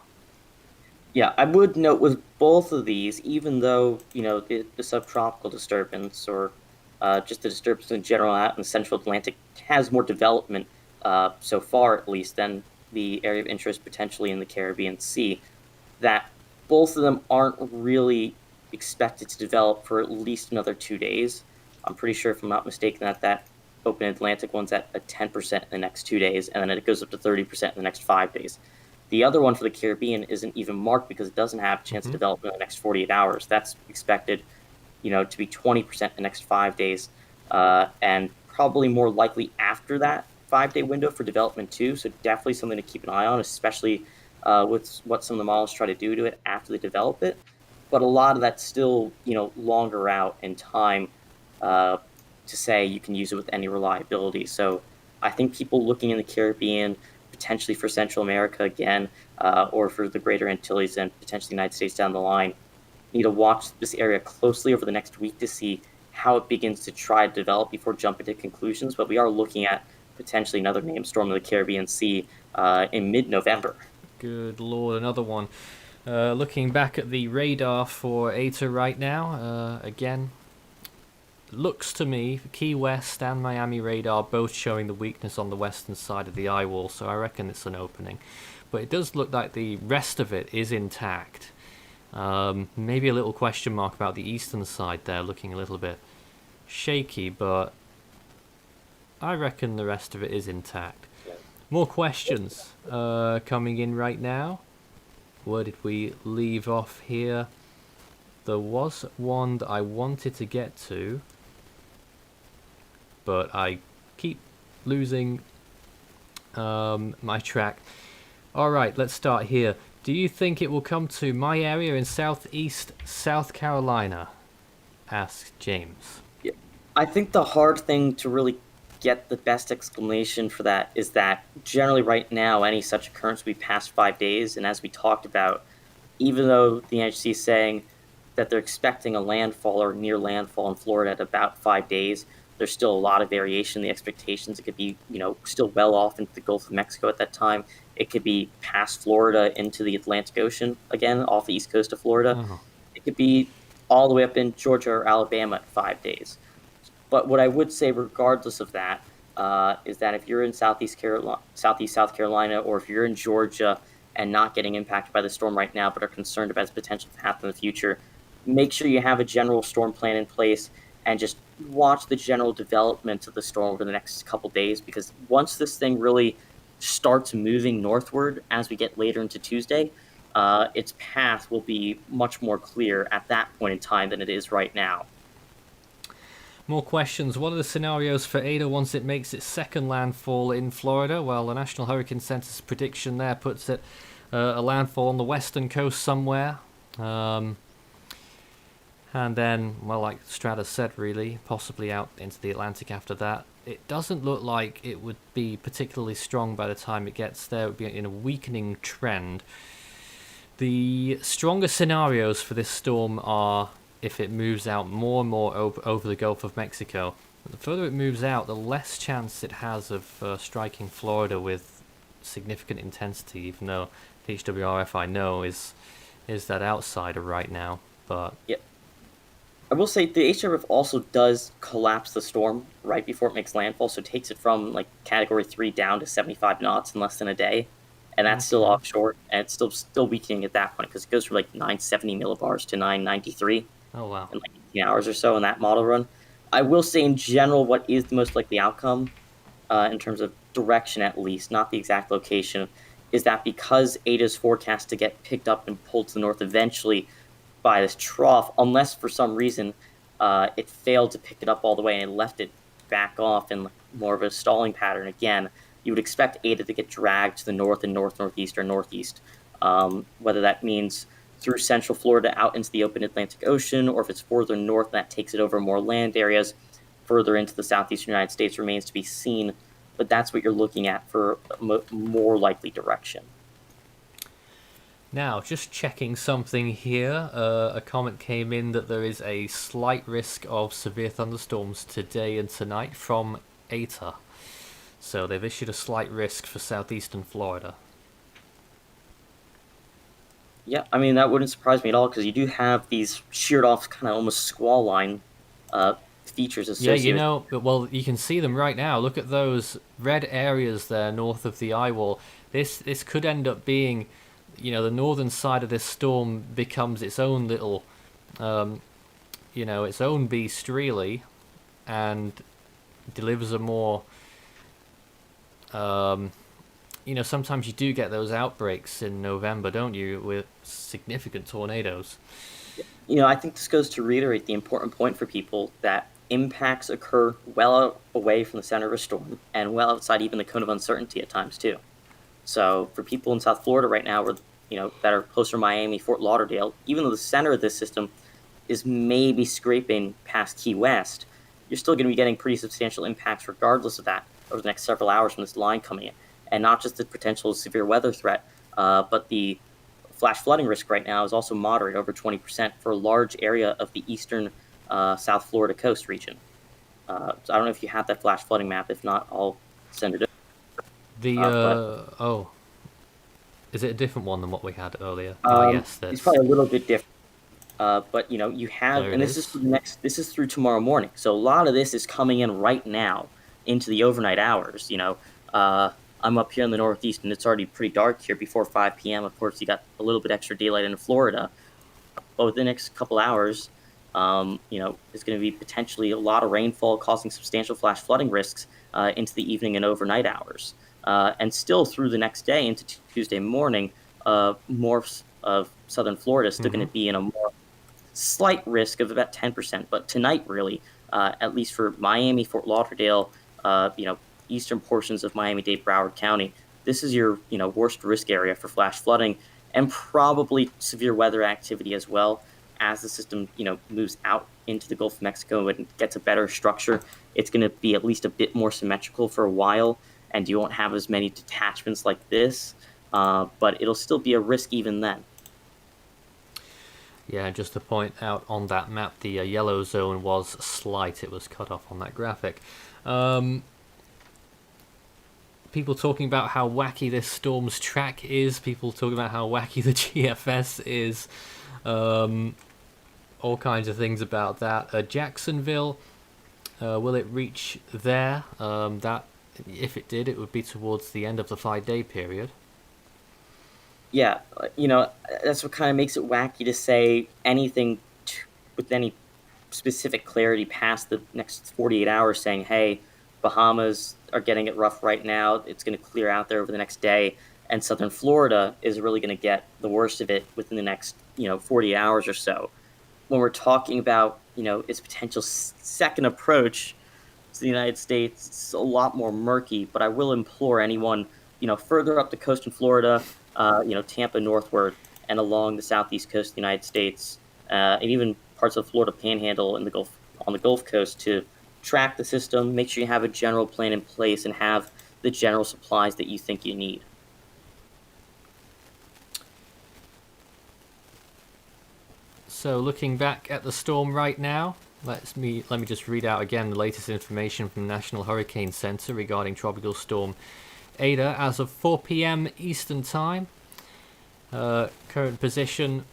Yeah, I would note with both of these, even though, the subtropical disturbance or just the disturbance in general out in the central Atlantic has more development so far, at least, than the area of interest potentially in the Caribbean Sea, that both of them aren't really expected to develop for at least another 2 days. I'm pretty sure, if I'm not mistaken, that open Atlantic one's at a 10% in the next 2 days, and then it goes up to 30% in the next 5 days. The other one for the Caribbean isn't even marked because it doesn't have a chance to develop in the next 48 hours. That's expected, to be 20% in the next 5 days, and probably more likely after that 5-day window for development too. So definitely something to keep an eye on, especially with what some of the models try to do to it after they develop it. But a lot of that's still, longer out in time to say you can use it with any reliability. So I think people looking in the Caribbean, potentially for Central America again, or for the Greater Antilles and potentially the United States down the line, need to watch this area closely over the next week to see how it begins to try to develop before jumping to conclusions. But we are looking at potentially another named storm in the Caribbean Sea in mid-November. Good Lord, another one. Looking back at the radar for Eta right now, again, looks to me, Key West and Miami radar both showing the weakness on the western side of the eye wall, so I reckon it's an opening. But it does look like the rest of it is intact. Maybe a little question mark about the eastern side there, looking a little bit shaky, but I reckon the rest of it is intact. More questions coming in right now. Where did we leave off here? There was one that I wanted to get to, but I keep losing my track. Alright, let's start here. Do you think it will come to my area in southeast South Carolina? Asks James. Yeah. I think the hard thing to really get the best explanation for that is that generally right now any such occurrence will be past 5 days, and as we talked about, even though the NHC is saying that they're expecting a landfall or near landfall in Florida at about 5 days, there's still a lot of variation in the expectations. It could be, still well off into the Gulf of Mexico at that time. It could be past Florida into the Atlantic Ocean, again, off the east coast of Florida. Uh-huh. It could be all the way up in Georgia or Alabama at 5 days. But what I would say, regardless of that, is that if you're in Southeast South Carolina, or if you're in Georgia and not getting impacted by the storm right now, but are concerned about its potential to happen in the future, make sure you have a general storm plan in place and just watch the general development of the storm over the next couple days, because once this thing really starts moving northward as we get later into Tuesday, its path will be much more clear at that point in time than it is right now. More questions. What are the scenarios for Eta once it makes its second landfall in Florida? Well, the National Hurricane Center's prediction there puts it a landfall on the western coast somewhere. And then, well, like Strata said, really, possibly out into the Atlantic after that. It doesn't look like it would be particularly strong by the time it gets there. It would be in a weakening trend. The stronger scenarios for this storm are if it moves out more and more over the Gulf of Mexico. But the further it moves out, the less chance it has of striking Florida with significant intensity, even though the HWRF, I know, is that outsider right now. But yeah. I will say the HWRF also does collapse the storm right before it makes landfall, so it takes it from like Category 3 down to 75 knots in less than a day. And that's still offshore, and it's still weakening at that point, because it goes from like 970 millibars to 993. Oh, wow. In like 18 hours or so in that model run. I will say in general what is the most likely outcome, in terms of direction at least, not the exact location, is that because Eta is forecast to get picked up and pulled to the north eventually by this trough, unless for some reason it failed to pick it up all the way and it left it back off in more of a stalling pattern again, you would expect Eta to get dragged to the north and northeast or northeast, whether that means through central Florida out into the open Atlantic Ocean, or if it's further north and that takes it over more land areas further into the southeastern United States remains to be seen. But that's what you're looking at for a more likely direction. Now, just checking something here. A comment came in that there is a slight risk of severe thunderstorms today and tonight from Eta. So they've issued a slight risk for southeastern Florida. Yeah, I mean, that wouldn't surprise me at all, because you do have these sheared off kind of almost squall line features associated. Yeah, well, you can see them right now. Look at those red areas there north of the eye wall. This could end up being, the northern side of this storm becomes its own little, its own beast, really, and delivers a more, sometimes you do get those outbreaks in November, don't you, with significant tornadoes. I think this goes to reiterate the important point for people that impacts occur well away from the center of a storm and well outside even the cone of uncertainty at times too. So for people in South Florida right now, that are closer to Miami, Fort Lauderdale, even though the center of this system is maybe scraping past Key West, you're still going to be getting pretty substantial impacts regardless of that over the next several hours from this line coming in. And not just the potential severe weather threat, but the flash flooding risk right now is also moderate, over 20% for a large area of the eastern South Florida coast region. So I don't know if you have that flash flooding map. If not, I'll send it over. Is it a different one than what we had earlier? Yes, It's that's probably a little bit different. But you have, there. It and this is is. for the next. This is through tomorrow morning. So a lot of this is coming in right now into the overnight hours. I'm up here in the Northeast, and it's already pretty dark here before 5 p.m. Of course, you got a little bit extra daylight in Florida, but within the next couple hours, there's going to be potentially a lot of rainfall, causing substantial flash flooding risks into the evening and overnight hours, and still through the next day into Tuesday morning. More of southern Florida is still going to be in a more slight risk of about 10%. But tonight, really, at least for Miami, Fort Lauderdale, eastern portions of Miami-Dade, Broward County, this is your worst risk area for flash flooding and probably severe weather activity as well. As the system moves out into the Gulf of Mexico and gets a better structure, it's going to be at least a bit more symmetrical for a while, and you won't have as many detachments like this. But it'll still be a risk even then. Yeah, just to point out on that map, the yellow zone was slight. It was cut off on that graphic. People talking about how wacky this storm's track is. People talking about how wacky the GFS is. All kinds of things about that. Jacksonville, will it reach there? That, if it did, it would be towards the end of the 5-day period. Yeah, that's what kind of makes it wacky to say anything with any specific clarity past the next 48 hours, saying, hey, Bahamas are getting it rough right now. It's going to clear out there over the next day. And southern Florida is really going to get the worst of it within the next, 48 hours or so. When we're talking about, its potential second approach to the United States, it's a lot more murky. But I will implore anyone, further up the coast in Florida, Tampa northward and along the southeast coast of the United States, and even parts of the Florida Panhandle in the Gulf, on the Gulf Coast, to track the system, make sure you have a general plan in place, and have the general supplies that you think you need. So looking back at the storm right now, let me just read out again the latest information from the National Hurricane Center regarding Tropical Storm Eta as of 4 p.m. Eastern Time. Current position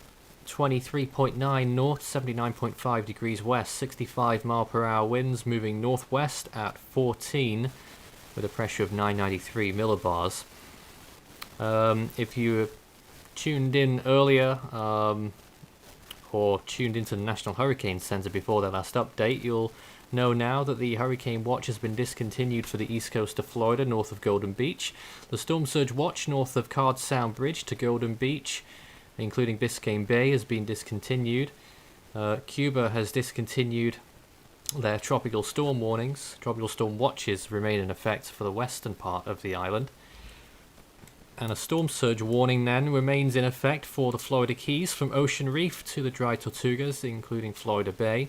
23.9 north, 79.5 degrees west, 65 mile per hour winds moving northwest at 14 with a pressure of 993 millibars. If you tuned in earlier or tuned into the National Hurricane Center before their last update, you'll know now that the Hurricane Watch has been discontinued for the east coast of Florida, north of Golden Beach. The Storm Surge Watch north of Card Sound Bridge to Golden Beach, including Biscayne Bay, has been discontinued. Cuba has discontinued their tropical storm warnings. Tropical storm watches remain in effect for the western part of the island. And a storm surge warning then remains in effect for the Florida Keys from Ocean Reef to the Dry Tortugas, including Florida Bay.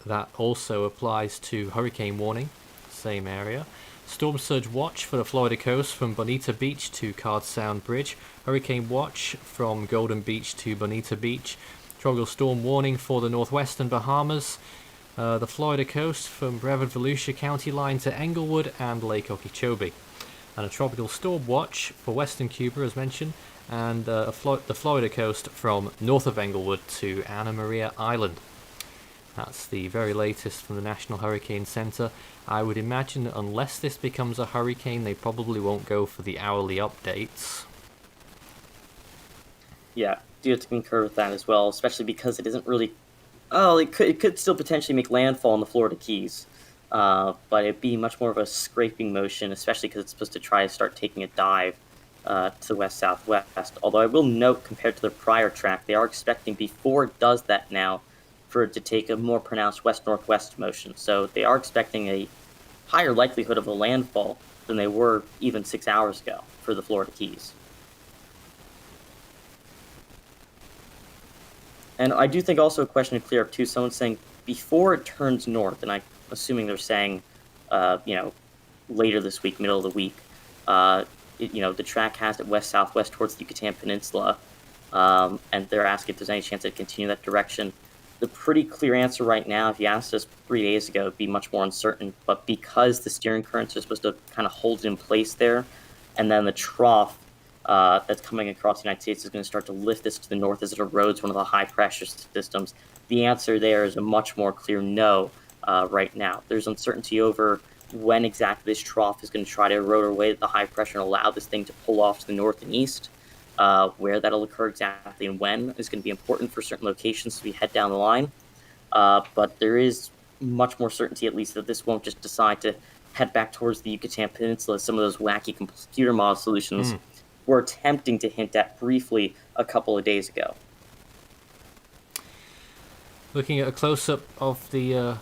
That also applies to hurricane warning, same area. Storm surge watch for the Florida coast from Bonita Beach to Card Sound Bridge. Hurricane watch from Golden Beach to Bonita Beach. Tropical storm warning for the northwestern Bahamas. The Florida coast from Brevard Volusia County line to Englewood and Lake Okeechobee. And a tropical storm watch for western Cuba, as mentioned, and the Florida coast from north of Englewood to Anna Maria Island. That's the very latest from the National Hurricane Center. I would imagine that unless this becomes a hurricane, they probably won't go for the hourly updates. Yeah, do have to concur with that as well, especially because it isn't really. Oh, it could still potentially make landfall in the Florida Keys, but it'd be much more of a scraping motion, especially because it's supposed to try to start taking a dive to the west-southwest. Although I will note, compared to their prior track, they are expecting, before it does that now, for it to take a more pronounced west-northwest motion. So they are expecting a higher likelihood of a landfall than they were even 6 hours ago for the Florida Keys. And I do think also a question to clear up too, someone's saying before it turns north, and I'm assuming they're saying, later this week, middle of the week, the track has it west-southwest towards the Yucatan Peninsula, and they're asking if there's any chance it continue that direction. The pretty clear answer right now, if you asked us 3 days ago, would be much more uncertain. But because the steering currents are supposed to kind of hold it in place there, and then the trough that's coming across the United States is going to start to lift this to the north as it erodes one of the high-pressure systems? The answer there is a much more clear no right now. There's uncertainty over when exactly this trough is going to try to erode away the high pressure and allow this thing to pull off to the north and east. Where that'll occur exactly and when is going to be important for certain locations as we head down the line. But there is much more certainty, at least, that this won't just decide to head back towards the Yucatan Peninsula. Some of those wacky computer model solutions were attempting to hint at briefly a couple of days ago. Looking at a close-up of the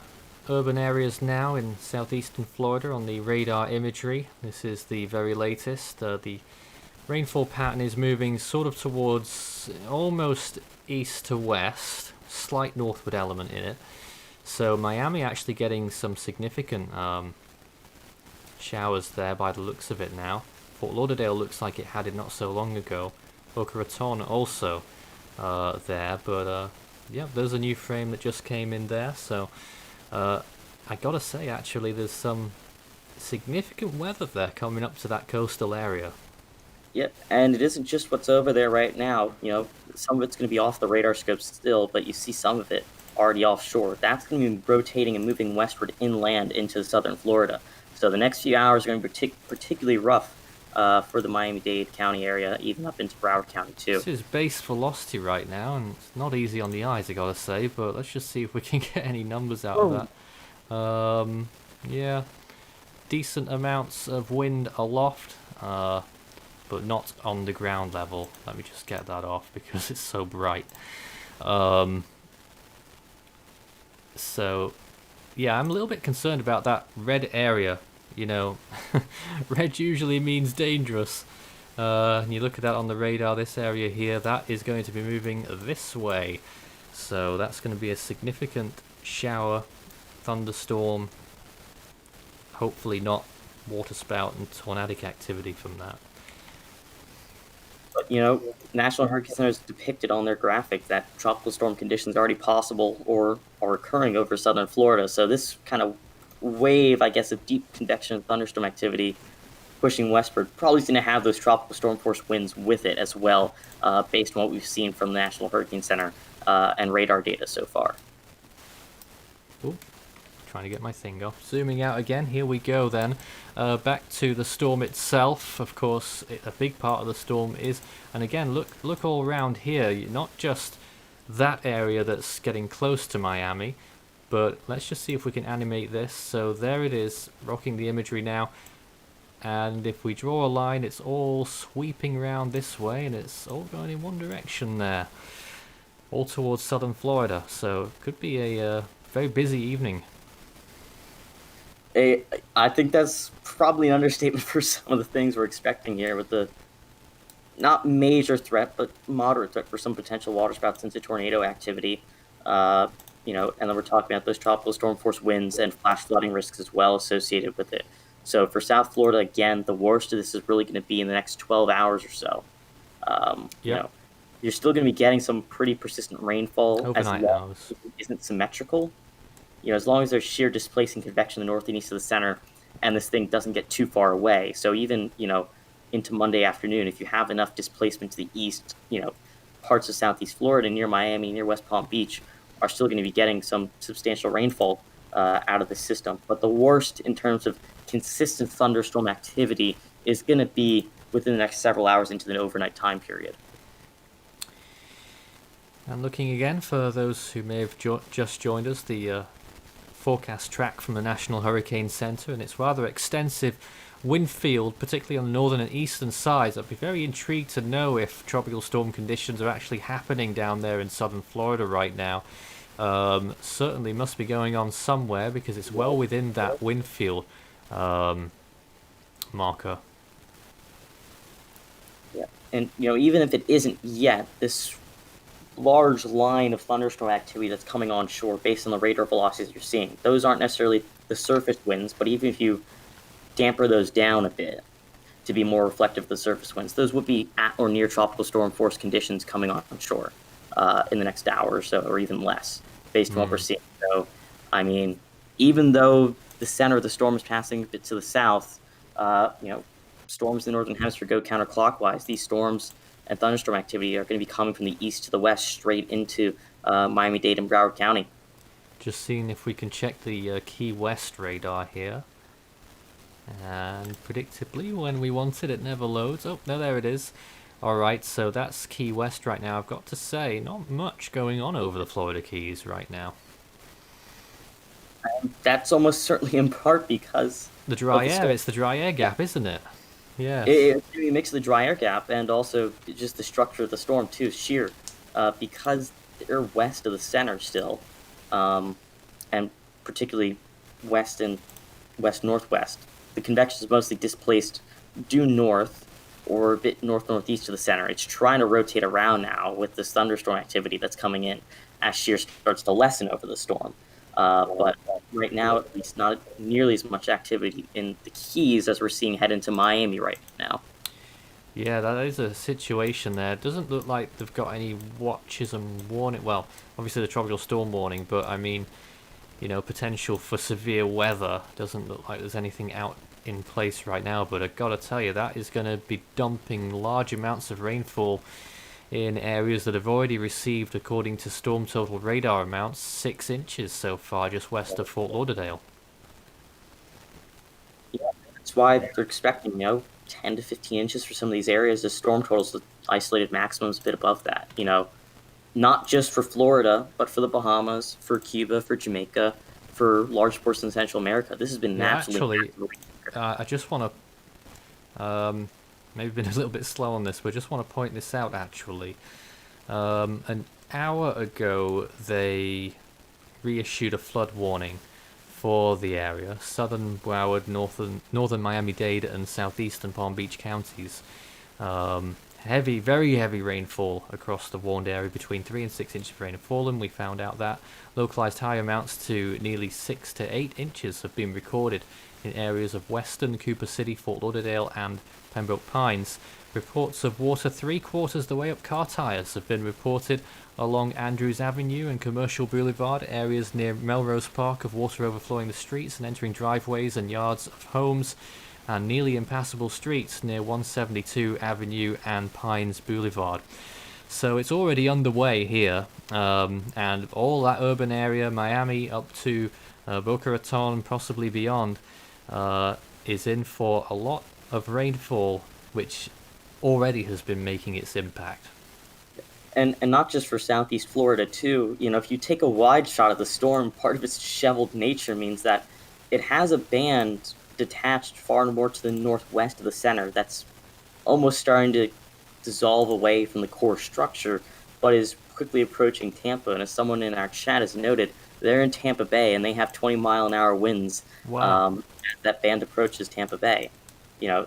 urban areas now in southeastern Florida on the radar imagery. This is the very latest. The rainfall pattern is moving sort of towards almost east to west, slight northward element in it. So Miami actually getting some significant showers there by the looks of it now. Fort Lauderdale looks like it had it not so long ago. Boca Raton also there, but yeah, there's a new frame that just came in there. So I gotta say, actually, there's some significant weather there coming up to that coastal area. Yep, and it isn't just what's over there right now. Some of it's going to be off the radar scope still, but you see some of it already offshore. That's going to be rotating and moving westward inland into southern Florida. So the next few hours are going to be particularly rough for the Miami-Dade County area, even up into Broward County too. This is base velocity right now, and it's not easy on the eyes, I gotta say, but let's just see if we can get any numbers out of that. Yeah, decent amounts of wind aloft, but not on the ground level. Let me just get that off because it's so bright. So, yeah, I'm a little bit concerned about that red area. Red usually means dangerous. And you look at that on the radar, this area here, that is going to be moving this way. So that's going to be a significant shower, thunderstorm, hopefully not waterspout and tornadic activity from that. But, National Hurricane Center has depicted on their graphic that tropical storm conditions are already possible or are occurring over southern Florida. So this kind of wave, I guess, of deep convection and thunderstorm activity pushing westward probably is going to have those tropical storm force winds with it as well, based on what we've seen from the National Hurricane Center and radar data so far. Ooh, trying to get my thing off. Zooming out again, here we go then. Back to the storm itself. Of course, a big part of the storm is, and again, look all around here, not just that area that's getting close to Miami, but let's just see if we can animate this. So there it is, rocking the imagery now. And if we draw a line, it's all sweeping around this way, and it's all going in one direction there. All towards southern Florida. So it could be a very busy evening. I think that's probably an understatement for some of the things we're expecting here with the not major threat, but moderate threat for some potential waterspouts into tornado activity. And then we're talking about those tropical storm force winds and flash flooding risks as well associated with it. So for South Florida, again, the worst of this is really going to be in the next 12 hours or so. You're still going to be getting some pretty persistent rainfall overnight as hours. It isn't symmetrical. As long as there's shear displacing convection in the north and east of the center, and this thing doesn't get too far away. So even, into Monday afternoon, if you have enough displacement to the east, parts of Southeast Florida near Miami, near West Palm Beach are still going to be getting some substantial rainfall out of the system. But the worst in terms of consistent thunderstorm activity is going to be within the next several hours into the overnight time period. And looking again for those who may have just joined us, the forecast track from the National Hurricane Center, and it's rather extensive wind field, particularly on the northern and eastern sides. I'd be very intrigued to know if tropical storm conditions are actually happening down there in southern Florida right now. Certainly must be going on somewhere because it's well within that wind field marker. Yeah, and even if it isn't yet, this large line of thunderstorm activity that's coming onshore based on the radar velocities you're seeing, those aren't necessarily the surface winds, but even if you damper those down a bit to be more reflective of the surface winds, those would be at or near tropical storm force conditions coming onshore in the next hour or so, or even less, based on what we're seeing. So, even though the center of the storm is passing a bit to the south, storms in the northern hemisphere go counterclockwise, these storms and thunderstorm activity are going to be coming from the east to the west straight into Miami-Dade and Broward County. Just seeing if we can check the Key West radar here. And predictably, when we want it, it never loads. Oh, no, there it is. Alright, so that's Key West right now. I've got to say, not much going on over the Florida Keys right now. That's almost certainly in part because... The dry air, it's the dry air gap, isn't it? Yeah. It's a mix of the dry air gap and also just the structure of the storm, too. Shear, because they're west of the center still, and particularly west and west-northwest, the convection is mostly displaced due north or a bit north-northeast to the center. It's trying to rotate around now with this thunderstorm activity that's coming in as shear starts to lessen over the storm. But right now, at least, not nearly as much activity in the Keys as we're seeing head into Miami right now. Yeah, that is a situation there. It doesn't look like they've got any watches and warning. Well, obviously the tropical storm warning, but I mean, you know, potential for severe weather. Doesn't look like there's anything out in place right now, but I gotta tell you, that is going to be dumping large amounts of rainfall in areas that have already received, according to storm total radar amounts, 6 inches so far just west of Fort Lauderdale. Yeah, that's why they're expecting, 10 to 15 inches for some of these areas. The storm totals, the isolated maximums a bit above that, not just for Florida, but for the Bahamas, for Cuba, for Jamaica, for large portions of Central America. This has been actually, I just want to, maybe been a little bit slow on this, but I just want to point this out actually. An hour ago, they reissued a flood warning for the area, southern Broward, northern Miami-Dade, and southeastern Palm Beach counties. Very heavy rainfall across the warned area. Between 3 and 6 inches of rain have fallen. We found out that localized high amounts to nearly 6 to 8 inches have been recorded in areas of western Cooper City, Fort Lauderdale, and Pembroke Pines. Reports of water 3/4 the way up car tires have been reported along Andrews Avenue and Commercial Boulevard, areas near Melrose Park of water overflowing the streets and entering driveways and yards of homes, and nearly impassable streets near 172 Avenue and Pines Boulevard. So it's already underway here, and all that urban area, Miami up to Boca Raton, possibly beyond, is in for a lot of rainfall, which already has been making its impact. And not just for Southeast Florida, too. If you take a wide shot of the storm, part of its disheveled nature means that it has a band detached far more to the northwest of the center that's almost starting to dissolve away from the core structure, but is quickly approaching Tampa. And as someone in our chat has noted, they're in Tampa Bay and they have 20-mile-an-hour winds. Wow. As that band approaches Tampa Bay.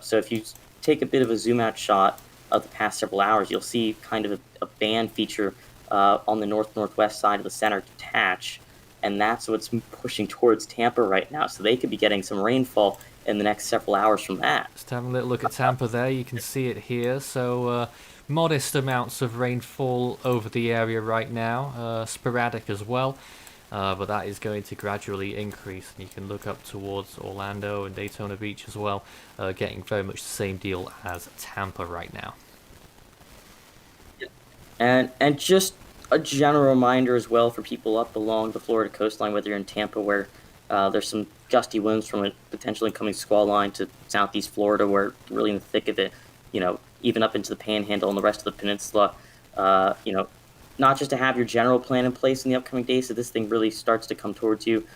So if you take a bit of a zoom out shot of the past several hours, you'll see kind of a band feature on the northwest side of the center detach, and that's what's pushing towards Tampa right now. So they could be getting some rainfall in the next several hours from that. Just having a little look at Tampa there, you can see it here. So modest amounts of rainfall over the area right now, sporadic as well, but that is going to gradually increase. And you can look up towards Orlando and Daytona Beach as well, getting very much the same deal as Tampa right now. And just a general reminder as well for people up along the Florida coastline, whether you're in Tampa, where there's some gusty winds from a potentially incoming squall line, to Southeast Florida, where really in the thick of it, even up into the Panhandle and the rest of the peninsula, not just to have your general plan in place in the upcoming days, so this thing really starts to come towards you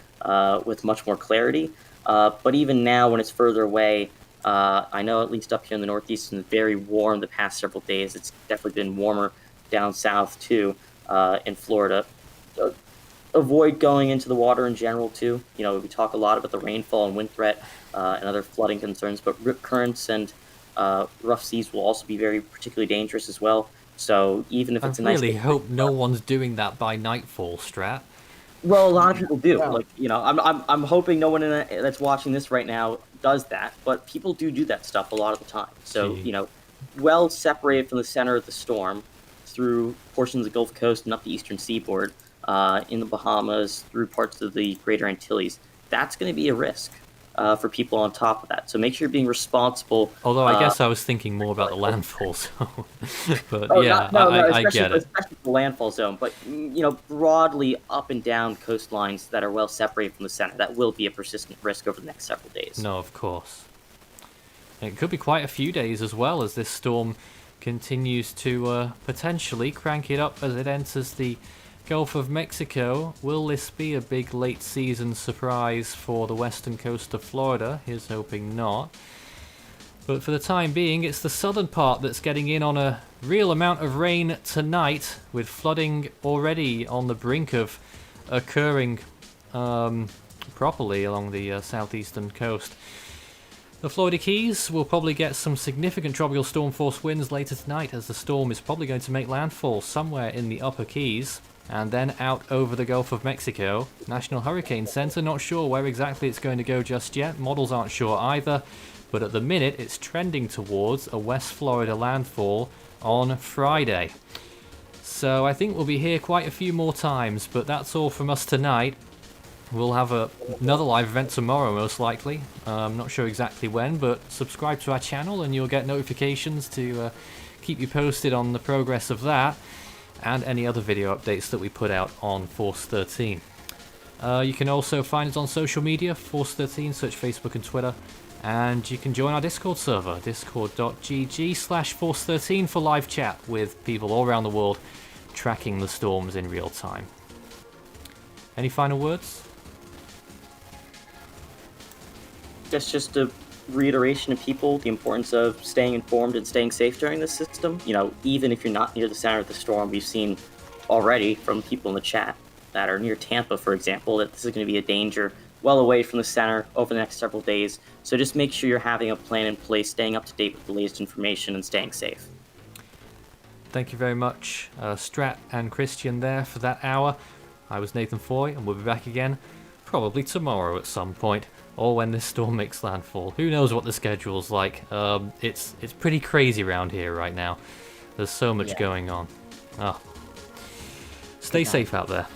with much more clarity. But even now, when it's further away, I know at least up here in the Northeast, it's been very warm the past several days. It's definitely been warmer down south too, in Florida. Avoid going into the water in general too. We talk a lot about the rainfall and wind threat and other flooding concerns, but rip currents and rough seas will also be very particularly dangerous as well. So even if it's a nice, I really hope no one's doing that by nightfall, Strat. Well, a lot of people do. Yeah. I'm hoping no one that's watching this right now does that, but people do that stuff a lot of the time. So well separated from the center of the storm, through portions of the Gulf Coast and up the eastern seaboard, in the Bahamas, through parts of the Greater Antilles. That's going to be a risk. for people on top of that. So make sure you're being responsible. Although I guess I was thinking more about the landfall zone. But Oh, yeah, no, I especially, get it. especially the landfall zone. But broadly up and down coastlines that are well separated from the center, that will be a persistent risk over the next several days. No, of course. It could be quite a few days as well as this storm continues to potentially crank it up as it enters the Gulf of Mexico. Will this be a big late season surprise for the western coast of Florida? Here's hoping not. But for the time being, it's the southern part that's getting in on a real amount of rain tonight, with flooding already on the brink of occurring properly along the southeastern coast. The Florida Keys will probably get some significant tropical storm force winds later tonight, as the storm is probably going to make landfall somewhere in the upper Keys and then out over the Gulf of Mexico. National Hurricane Center not sure where exactly it's going to go just yet. Models aren't sure either, but at the minute it's trending towards a West Florida landfall on Friday. So I think we'll be here quite a few more times, but that's all from us tonight. We'll have another live event tomorrow, most likely. I'm not sure exactly when, but subscribe to our channel and you'll get notifications to keep you posted on the progress of that and any other video updates that we put out on Force 13. You can also find us on social media, Force 13, search Facebook and Twitter, and you can join our Discord server, discord.gg/Force13 for live chat with people all around the world tracking the storms in real time. Any final words? That's just a reiteration to people the importance of staying informed and staying safe during this system. Even if you're not near the center of the storm, we've seen already from people in the chat that are near Tampa, for example, that this is going to be a danger well away from the center over the next several days. So just make sure you're having a plan in place, staying up to date with the latest information, and staying safe. Thank you very much, Strat and Christian there for that hour. I was Nathan Foy, and we'll be back again probably tomorrow at some point, or when this storm makes landfall. Who knows what the schedule's like? It's pretty crazy around here right now. There's so much going on. Stay safe out there.